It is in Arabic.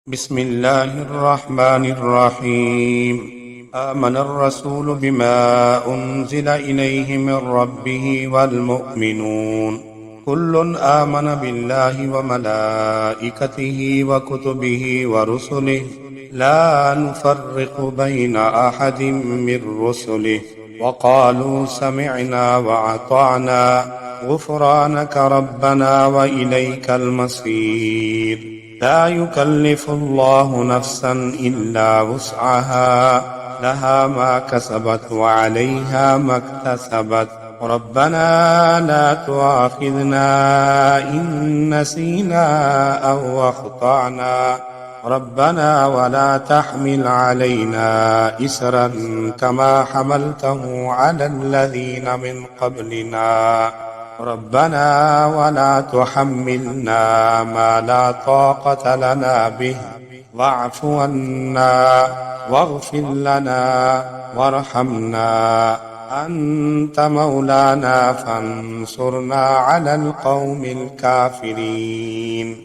بسم الله الرحمن الرحيم. آمن الرسول بما أنزل إليه من ربه والمؤمنون كل آمن بالله وملائكته وكتبه ورسله لا نفرق بين أحد من رسله وقالوا سمعنا وأطعنا غفرانك ربنا وإليك المصير. لا يكلف الله نفسا إلا وسعها لها ما كسبت وعليها ما اكتسبت ربنا لا تؤاخذنا إن نسينا أو أخطأنا ربنا ولا تحمل علينا إسرا كما حملته على الذين من قبلنا ربنا ولا تحملنا ما لا طاقة لنا به واعف عنا واغفر لنا وارحمنا أنت مولانا فانصرنا على القوم الكافرين.